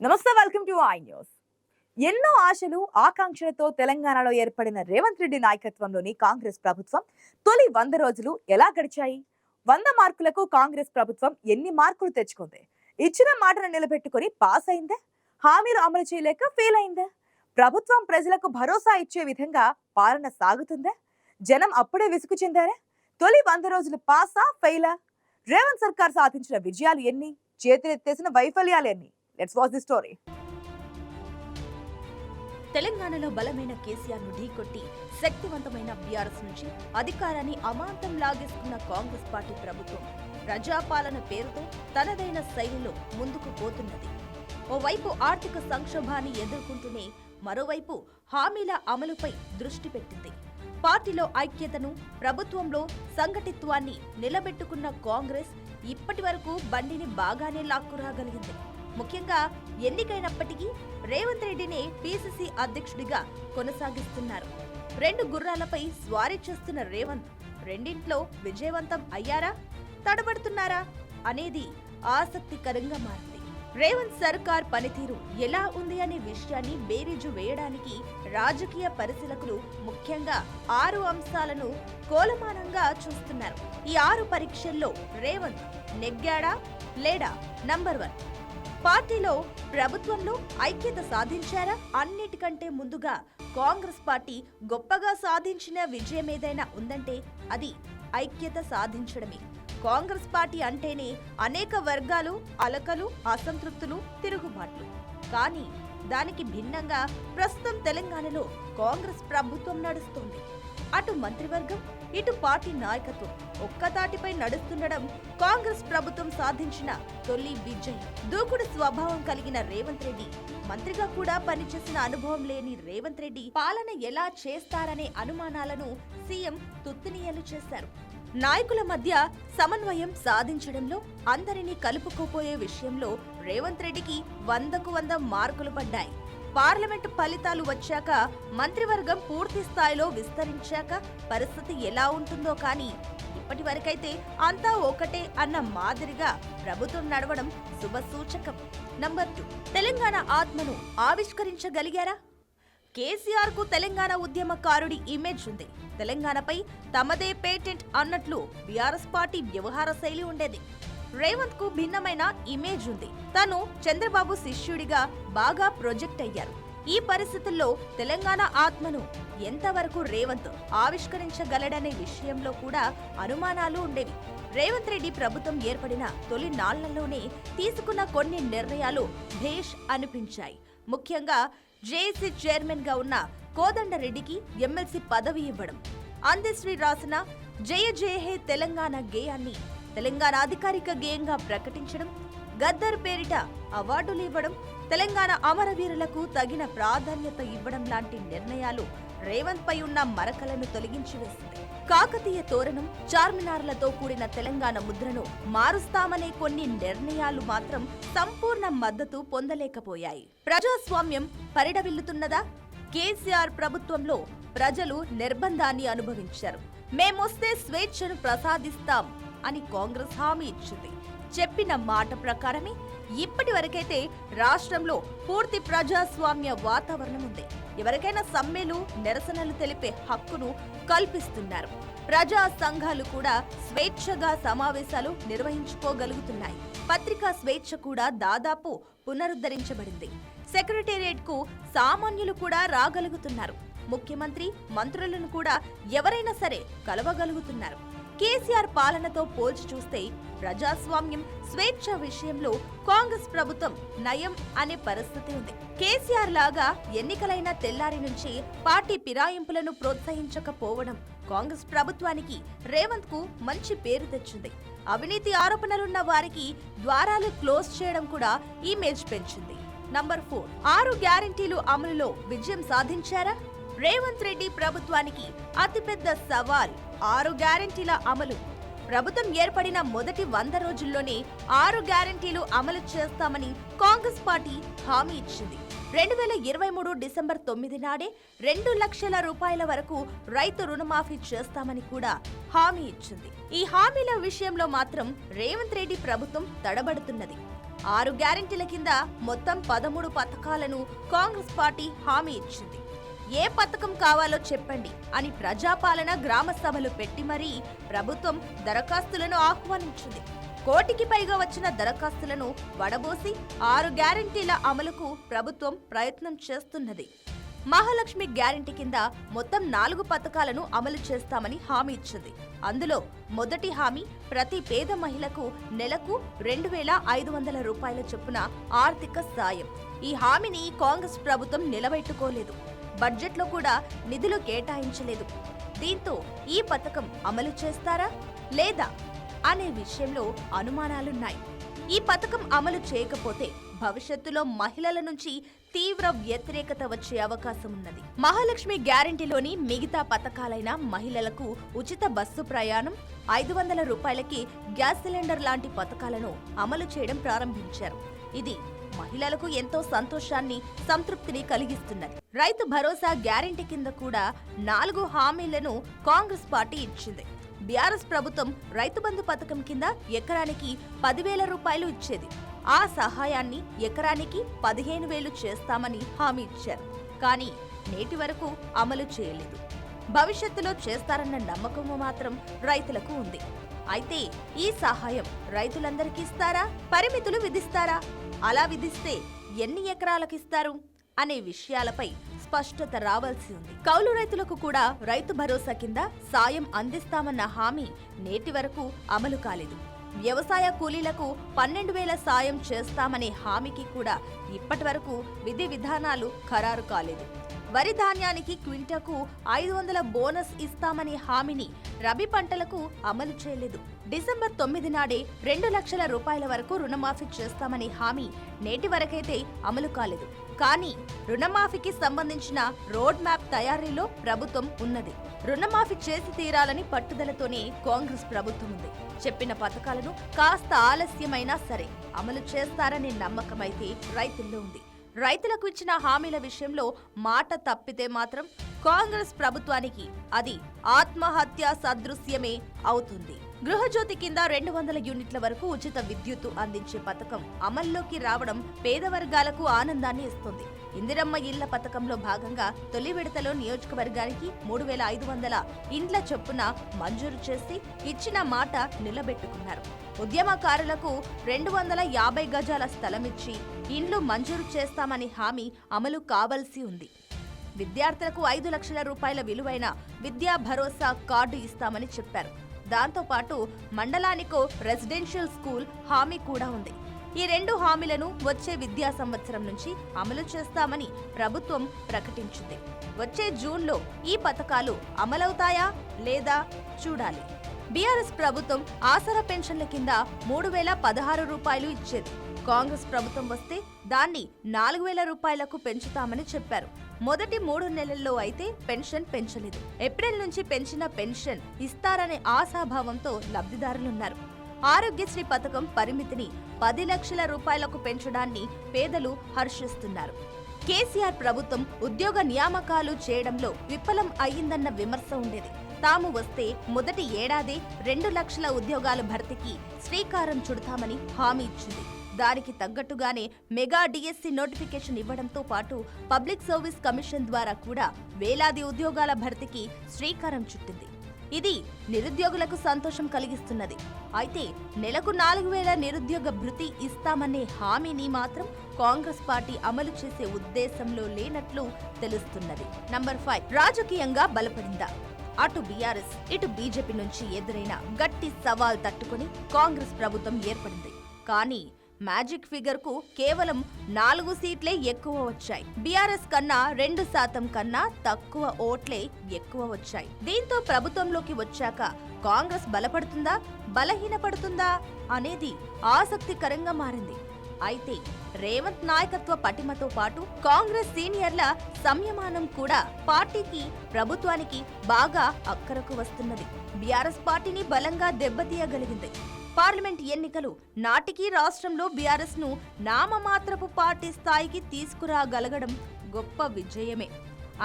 నమస్తే, welcome to I news. ఎన్నో ఆశలు ఆకాంక్షలతో తెలంగాణలో ఏర్పడిన రేవంత్ రెడ్డి నాయకత్వంలోని కాంగ్రెస్ ప్రభుత్వం తొలి 100 రోజులు ఎలా గడిచాయి? 100 మార్కులకు కాంగ్రెస్ ప్రభుత్వం ఎన్ని మార్కులు తెచ్చుకుంది? ఇచ్చిన మాటను నిలబెట్టుకొని పాస్ అయిందా? హామీలు అమలు చేయలేక ఫెయిల్ అయిందా? ప్రభుత్వం ప్రజలకు భరోసా ఇచ్చే విధంగా పాలన సాగుతుందా? జనం అప్పుడే విసుగు చెందారా? తొలి 100 రోజులు పాసా ఫెయిలా? రేవంత్ సర్కార్ సాధించిన విజయాలు ఎన్ని? చేతులెత్తేసిన వైఫల్యాలు ఎన్ని? Let's watch the story. తెలంగాణలో బలమైన కేసీఆర్ ను ఢీకొట్టి శక్తివంతమైన బీఆర్ఎస్ నుంచి అధికారాన్ని అమాంతం లాగేసుకున్న కాంగ్రెస్ పార్టీ ప్రభుత్వం ప్రజాపాలన పేరుతో తనదైన శైలిలో ముందుకు పోతున్నది. ఓవైపు ఆర్థిక సంక్షోభాన్ని ఎదుర్కొంటూనే మరోవైపు హామీల అమలుపై దృష్టి పెట్టింది. పార్టీలో ఐక్యతను, ప్రభుత్వంలో సంఘటిత్వాన్ని నిలబెట్టుకున్న కాంగ్రెస్ ఇప్పటి వరకు బండిని బాగానే లాక్కురాగలిగింది. ముఖ్యంగా ఎన్నికైనప్పటికీ రేవంత్ రెడ్డినే పీసీసీ అధ్యక్షుడిగా కొనసాగిస్తున్నారు. 2 గుర్రాలపై స్వారీ చేస్తున్న రేవంత్ రెండింట్లో విజయవంతం అయ్యారా, తడబడుతున్నారా అనేది ఆసక్తికరంగా మారింది. రేవంత్ సర్కార్ పనితీరు ఎలా ఉంది అనే విషయాన్ని బేరీజు వేయడానికి రాజకీయ పరిశీలకులు ముఖ్యంగా 6 అంశాలను కోలమానంగా చూస్తున్నారు. ఈ 6 పరీక్షల్లో రేవంత్ నెగ్గాడా లేడా? నంబర్ 1, పార్టీలో ప్రభుత్వంలో ఐక్యత సాధించారా? అన్నిటికంటే ముందుగా కాంగ్రెస్ పార్టీ గొప్పగా సాధించిన విజయం ఏదైనా ఉందంటే అది ఐక్యత సాధించడమే. కాంగ్రెస్ పార్టీ అంటేనే అనేక వర్గాలు, అలకలు, అసంతృప్తులు, తిరుగుబాట్లు. కానీ దానికి భిన్నంగా ప్రస్తుతం తెలంగాణలో కాంగ్రెస్ ప్రభుత్వం నడుస్తోంది. అటు మంత్రివర్గం, ఇటు పార్టీ నాయకత్వం ఒక్కతాటిపై నడుస్తుండడం కాంగ్రెస్ ప్రభుత్వం సాధించిన తొలి విజయం. దూకుడు స్వభావం కలిగిన రేవంత్ రెడ్డి, మంత్రిగా కూడా పనిచేసిన అనుభవం లేని రేవంత్ రెడ్డి పాలన ఎలా చేస్తారనే అనుమానాలను సీఎం తుత్తునియలు చేశారు. నాయకుల మధ్య సమన్వయం సాధించడంలో, అందరినీ కలుపుకోపోయే విషయంలో రేవంత్ రెడ్డికి 100కు 100 మార్కులు పడ్డాయి. పార్లమెంటు ఫలితాలు వచ్చాక, మంత్రివర్గం పూర్తి స్థాయిలో విస్తరించాక పరిస్థితి ఎలా ఉంటుందో కానీ ఇప్పటి వరకైతే అంతా ఒకటే అన్న మాదిరిగా ప్రభుత్వం నడవడం శుభసూచకం. నంబర్ 2, తెలంగాణ ఆత్మను ఆవిష్కరించగలిగారా? కేసీఆర్ కు తెలంగాణ ఉద్యమకారుడి ఇమేజ్ ఉంది. తెలంగాణపై తమదే పేటెంట్ అన్నట్లు బీఆర్ఎస్ పార్టీ వ్యవహార శైలి ఉండేది. రేవంత్ కు భిన్నమైన ఇమేజ్ ఉంది. తను చంద్రబాబు శిష్యుడిగా బాగా ప్రొజెక్ట్ అయ్యారు. ఈ పరిస్థితుల్లో తెలంగాణ ఆత్మను ఎంతవరకు రేవంత్ ఆవిష్కరించగలడనే విషయంలో కూడా అనుమానాలు ఉండేవి. రేవంత్ రెడ్డి ప్రభుత్వం ఏర్పడిన తొలి నాళ్లలోనే తీసుకున్న కొన్ని నిర్ణయాలు భేష్ అనిపించాయి. ముఖ్యంగా జేఏసీ చైర్మన్ గా ఉన్న కోదండరెడ్డికి ఎమ్మెల్సీ పదవి ఇవ్వడం, అందశ్రీ రాసిన జయ జయ హే తెలంగాణ గేయాన్ని తెలంగాణ అధికారిక గేయంగా ప్రకటించడం, గద్దర్ పేరిట అవార్డులు ఇవ్వడం, తెలంగాణ అమరవీరులకు తగిన ప్రాధాన్యత ఇవ్వడం లాంటి నిర్ణయాలు రేవంత్ పై ఉన్న మరకలను తొలగించి వేసింది. కాకతీయ తోరణం, చార్మినార్లతో కూడిన తెలంగాణ ముద్రను మారుస్తామనే కొన్ని నిర్ణయాలు మాత్రం సంపూర్ణ మద్దతు పొందలేకపోయాయి. ప్రజాస్వామ్యం పరిడవిల్లుతున్నదా? కేసీఆర్ ప్రభుత్వంలో ప్రజలు నిర్బంధాన్ని అనుభవించారు. మేమొస్తే స్వేచ్ఛను ప్రసాదిస్తాం అని కాంగ్రెస్ హామీ ఇచ్చింది. చెప్పిన మాట ప్రకారమే ఇప్పటి వరకైతే రాష్ట్రంలో పూర్తి ప్రజాస్వామ్య వాతావరణం ఉంది. ఎవరికైనా సమ్మెలు, నిరసనలు తెలిపే హక్కును కల్పిస్తున్నారు. ప్రజా సంఘాలు కూడా స్వేచ్ఛగా సమావేశాలు నిర్వహించుకోగలుగుతున్నాయి. పత్రికా స్వేచ్ఛ కూడా దాదాపు పునరుద్ధరించబడింది. సెక్రటేరియట్ కు సామాన్యులు కూడా రాగలుగుతున్నారు. ముఖ్యమంత్రి, మంత్రులను కూడా ఎవరైనా సరే కలవగలుగుతున్నారు. కేసీఆర్ పాలనతో పోల్చి చూస్తే ప్రజాస్వామ్యం, స్వేచ్ఛ విషయంలో కాంగ్రెస్ ప్రభుత్వం నయం అనే పరిస్థితి ఉంది. కేసీఆర్ లాగా ఎన్నికలైన తెల్లారి నుంచి పార్టీ ఫిరాయింపులను ప్రోత్సహించకపోవడం కాంగ్రెస్ ప్రభుత్వానికి, రేవంత్ కు మంచి పేరు తెచ్చింది. అవినీతి ఆరోపణలున్న వారికి ద్వారాలు క్లోజ్ చేయడం కూడా ఇమేజ్ పెంచింది. నంబర్ 4, 6 గ్యారెంటీలు అమలులో విజయం సాధించారా? రేవంత్ రెడ్డి ప్రభుత్వానికి అతిపెద్ద సవాల్ 6 గ్యారెంటీల అమలు. ప్రభుత్వం ఏర్పడిన మొదటి 100 రోజుల్లోనే 6 గ్యారెంటీలు అమలు చేస్తామని కాంగ్రెస్ పార్టీ హామీ ఇచ్చింది. 2023 డిసెంబర్ 9 నాడే 2 లక్షల రూపాయల వరకు రైతు రుణమాఫీ చేస్తామని కూడా హామీ ఇచ్చింది. ఈ హామీల విషయంలో మాత్రం రేవంత్ రెడ్డి ప్రభుత్వం తడబడుతున్నది. 6 గ్యారెంటీల కింద మొత్తం 13 పథకాలను కాంగ్రెస్ పార్టీ హామీ ఇచ్చింది. ఏ పథకం కావాలో చెప్పండి అని ప్రజాపాలన గ్రామ సభలు పెట్టి మరీ ప్రభుత్వం దరఖాస్తులను ఆహ్వానించింది. 1 కోటికి పైగా వచ్చిన దరఖాస్తులను వడబోసి 6 గ్యారెంటీల అమలుకు ప్రభుత్వం ప్రయత్నం చేస్తున్నది. మహాలక్ష్మి గ్యారెంటీ కింద మొత్తం 4 పథకాలను అమలు చేస్తామని హామీ ఇచ్చింది. అందులో మొదటి హామీ ప్రతి పేద మహిళకు నెలకు 2,500 రూపాయల చొప్పున ఆర్థిక సాయం. ఈ హామీని కాంగ్రెస్ ప్రభుత్వం నిలబెట్టుకోలేదు. బడ్జెట్లో కూడా నిధులు కేటాయించలేదు. దీంతో ఈ పథకం అమలు చేస్తారా లేదా అనే విషయంలో అనుమానాలున్నాయి. ఈ పథకం అమలు చేయకపోతే భవిష్యత్తులో మహిళల నుంచి తీవ్ర వ్యతిరేకత వచ్చే అవకాశం ఉన్నది. మహాలక్ష్మి గ్యారెంటీలోని మిగతా పథకాలైన మహిళలకు ఉచిత బస్సు ప్రయాణం, 500 రూపాయలకి గ్యాస్ సిలిండర్ లాంటి పథకాలను అమలు చేయడం ప్రారంభించారు. ఇది మహిళలకు ఎంతో సంతోషాన్ని, సంతృప్తిని కలిగిస్తున్నది. రైతు భరోసా గ్యారెంటీ కింద కూడా 4 హామీలను కాంగ్రెస్ పార్టీ ఇచ్చింది. బీఆర్ఎస్ ప్రభుత్వం రైతు బంధు పథకం కింద ఎకరానికి 10,000 రూపాయలు ఇచ్చేది. ఆ సహాయాన్ని ఎకరానికి 15,000 చేస్తామని హామీ ఇచ్చారు. కానీ నేటి వరకు అమలు చేయలేదు. భవిష్యత్తులో చేస్తారన్న నమ్మకము మాత్రం రైతులకు ఉంది. అయితే ఈ సహాయం రైతులందరికీ ఇస్తారా? పరిమితులు విధిస్తారా? అలా విధిస్తే ఎన్ని ఎకరాలకు ఇస్తారు అనే విషయాలపై స్పష్టత రావాల్సి ఉంది. కౌలు రైతులకు కూడా రైతు భరోసా కింద సాయం అందిస్తామన్న హామీ నేటి వరకు అమలు కాలేదు. వ్యవసాయ కూలీలకు 12,000 సాయం చేస్తామనే హామీకి కూడా ఇప్పటి వరకు విధి విధానాలు ఖరారు కాలేదు. వరి ధాన్యానికి క్వింటాకు 500 బోనస్ ఇస్తామనే హామీని రబీ పంటలకు అమలు చేయలేదు. డిసెంబర్ 9 నాడే 2 లక్షల రూపాయల వరకు రుణమాఫీ చేస్తామనే హామీ నేటి వరకైతే అమలు కాలేదు. కానీ రుణమాఫీకి సంబంధించిన రోడ్ మ్యాప్ తయారీలో ప్రభుత్వం ఉన్నది. రుణమాఫీ చేసి తీరాలని పట్టుదలతోనే కాంగ్రెస్ ప్రభుత్వం ఉంది. చెప్పిన పథకాలను కాస్త ఆలస్యమైనా సరే అమలు చేస్తారనే నమ్మకమైతే రైతుల్లో ఉంది. రైతులకు ఇచ్చిన హామీల విషయంలో మాట తప్పితే మాత్రం కాంగ్రెస్ ప్రభుత్వానికి అది ఆత్మహత్య సదృశ్యమే అవుతుంది. గృహజ్యోతి కింద 200 యూనిట్ల వరకు ఉచిత విద్యుత్తు అందించే పథకం అమల్లోకి రావడం పేద వర్గాలకు ఆనందాన్ని ఇస్తుంది. ఇందిరమ్మ ఇళ్ల పథకంలో భాగంగా తొలి విడతలో నియోజకవర్గానికి 3,500 ఇండ్ల చొప్పున మంజూరు చేసి ఇచ్చిన మాట నిలబెట్టుకున్నారు. ఉద్యమకారులకు 250 గజాల స్థలమిచ్చి ఇండ్లు మంజూరు చేస్తామని హామీ అమలు కావాల్సి ఉంది. విద్యార్థులకు 5 లక్షల రూపాయల విలువైన విద్యా భరోసా కార్డు ఇస్తామని చెప్పారు. దాంతోపాటు మండలానికో రెసిడెన్షియల్ స్కూల్ హామీ కూడా ఉంది. ఈ 2 హామీలను వచ్చే విద్యా సంవత్సరం నుంచి అమలు చేస్తామని ప్రభుత్వం ప్రకటించింది. వచ్చే జూన్లో ఈ పథకాలు అమలవుతాయా లేదా చూడాలి. బీఆర్ఎస్ ప్రభుత్వం ఆసరా పెన్షన్ల కింద 3,016 రూపాయలు ఇచ్చేది. కాంగ్రెస్ ప్రభుత్వం వస్తే దాన్ని 4,000 రూపాయలకు పెంచుతామని చెప్పారు. మొదటి 3 నెలల్లో అయితే పెన్షన్ పెంచలేదు. ఏప్రిల్ నుంచి పెంచిన పెన్షన్ ఇస్తారనే ఆశాభావంతో లబ్ధిదారులున్నారు. ఆరోగ్యశ్రీ పథకం పరిమితిని 10 లక్షల రూపాయలకు పెంచడాన్ని పేదలు హర్షిస్తున్నారు. కేసీఆర్ ప్రభుత్వం ఉద్యోగ నియామకాలు చేయడంలో విఫలం అయ్యిందన్న విమర్శ ఉండేది. తాము వస్తే మొదటి ఏడాదే 2 లక్షల ఉద్యోగాల భర్తీకి శ్రీకారం చుడతామని హామీ ఇచ్చింది. దానికి తగ్గట్టుగానే మెగా డిఎస్సి నోటిఫికేషన్ ఇవ్వడంతో పాటు పబ్లిక్ సర్వీస్ కమిషన్ ద్వారా కూడా వేలాది ఉద్యోగాల భర్తీకి శ్రీకారం చుట్టింది. ఇది నిరుద్యోగులకు సంతోషం కలిగిస్తున్నది. అయితే నెలకు 4,000 నిరుద్యోగ భృతి ఇస్తామనే హామీని మాత్రం కాంగ్రెస్ పార్టీ అమలు చేసే ఉద్దేశంలో లేనట్లు తెలుస్తున్నది. నంబర్ 5, రాజకీయంగా బలపడిందా? అటు బీఆర్ఎస్ ఇటు బీజేపీ నుంచి ఎదురైన గట్టి సవాల్ తట్టుకుని కాంగ్రెస్ ప్రభుత్వం ఏర్పడింది. కానీ మ్యాజిక్ ఫిగర్ కు కేవలం 4 సీట్లే ఎక్కువ వచ్చాయి. బీఆర్ఎస్ కన్నా 2% కన్నా తక్కువ ఓట్లే ఎక్కువ వచ్చాయి. దీంతో ప్రభుత్వంలోకి వచ్చాక కాంగ్రెస్ బలపడుతుందా బలహీనపడుతుందా అనేది ఆసక్తికరంగా మారింది. అయితే రేవంత్ నాయకత్వ పటిమతో పాటు కాంగ్రెస్ సీనియర్ల సంయమానం కూడా పార్టీకి ప్రభుత్వానికి బాగా అక్కరకు వస్తున్నది. బీఆర్ఎస్ పార్టీని బలంగా దెబ్బతీయగలిగింది. పార్లమెంట్ ఎన్నికలు నాటికి రాష్ట్రంలో బీఆర్ఎస్ ను నామమాత్రపు పార్టీ స్థాయికి తీసుకురాగలగడం గొప్ప విజయమే.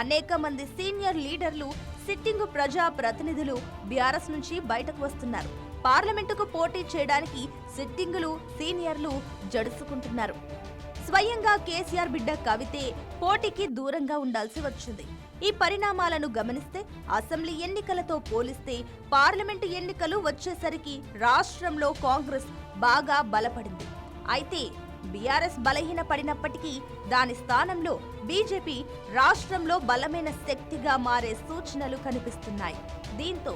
అనేక మంది సీనియర్ లీడర్లు, సిట్టింగు ప్రజా ప్రతినిధులు బీఆర్ఎస్ నుంచి బయటకు వస్తున్నారు. పార్లమెంటుకు పోటీ చేయడానికి సిట్టింగులు సీనియర్లు జడుసుకుంటున్నారు. స్వయంగా కేసీఆర్ బిడ్డ కవితే పోటీకి దూరంగా ఉండాల్సి వచ్చింది. ఈ పరిణామాలను గమనిస్తే అసెంబ్లీ ఎన్నికలతో పోలిస్తే పార్లమెంటు ఎన్నికలు వచ్చేసరికి రాష్ట్రంలో కాంగ్రెస్ బాగా బలపడింది. అయితే బీఆర్ఎస్ బలహీనపడినప్పటికీ దాని స్థానంలో బీజేపీ రాష్ట్రంలో బలమైన శక్తిగా మారే సూచనలు కనిపిస్తున్నాయి. దీంతో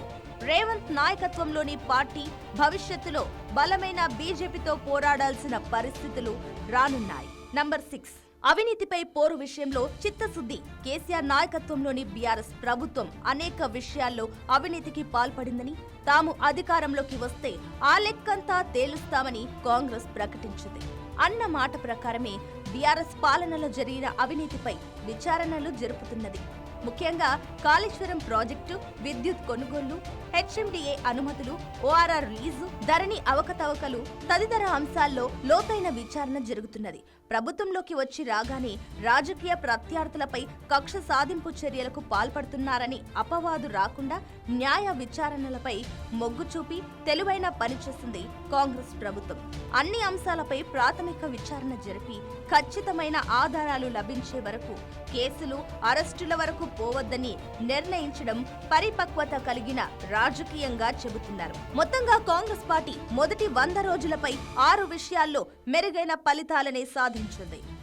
రేవంత్ నాయకత్వంలోని పార్టీ భవిష్యత్తులో బలమైన బీజేపీతో పోరాడాల్సిన పరిస్థితులు రానున్నాయి. నంబర్ 6, అవినీతిపై పోరు విషయంలో చిత్తశుద్ధి. కేసీఆర్ నాయకత్వంలోని బీఆర్ఎస్ ప్రభుత్వం అనేక విషయాల్లో అవినీతికి పాల్పడిందని, తాము అధికారంలోకి వస్తే ఆ లెక్కంతా తేలుస్తామని కాంగ్రెస్ ప్రకటించింది. అన్న మాట ప్రకారమే బీఆర్ఎస్ పాలనలో జరిగిన అవినీతిపై విచారణలు జరుపుతున్నది. ముఖ్యంగా కాళేశ్వరం ప్రాజెక్టు, విద్యుత్ కొనుగోళ్లు, హెచ్ఎండిఏ అనుమతులు, ఓఆర్ఆర్ రిలీజు, ధరణి అవకతవకలు తదితర అంశాల్లో లోతైన విచారణ జరుగుతున్నది. ప్రభుత్వంలోకి వచ్చి రాగానే రాజకీయ ప్రత్యర్థులపై కక్ష సాధింపు చర్యలకు పాల్పడుతున్నారని అపవాదు రాకుండా న్యాయ విచారణలపై మొగ్గు చూపి తెలివైన పనిచేసింది కాంగ్రెస్ ప్రభుత్వం. అన్ని అంశాలపై ప్రాథమిక విచారణ జరిపి ఖచ్చితమైన ఆధారాలు లభించే వరకు కేసులు, అరెస్టుల వరకు పోవద్దని నిర్ణయించడం పరిపక్వత కలిగిన రాజకీయంగా చెబుతున్నారు. మొత్తంగా కాంగ్రెస్ పార్టీ మొదటి 100 రోజులపై 6 విషయాల్లో మెరుగైన ఫలితాలనే సాధించింది.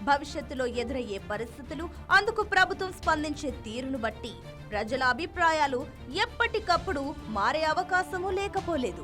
భవిష్యత్తులో ఎదురయ్యే పరిస్థితులు, అందుకు ప్రభుత్వం స్పందించే తీరును బట్టి ప్రజల అభిప్రాయాలు ఎప్పటికప్పుడు మారే అవకాశమూ లేకపోలేదు.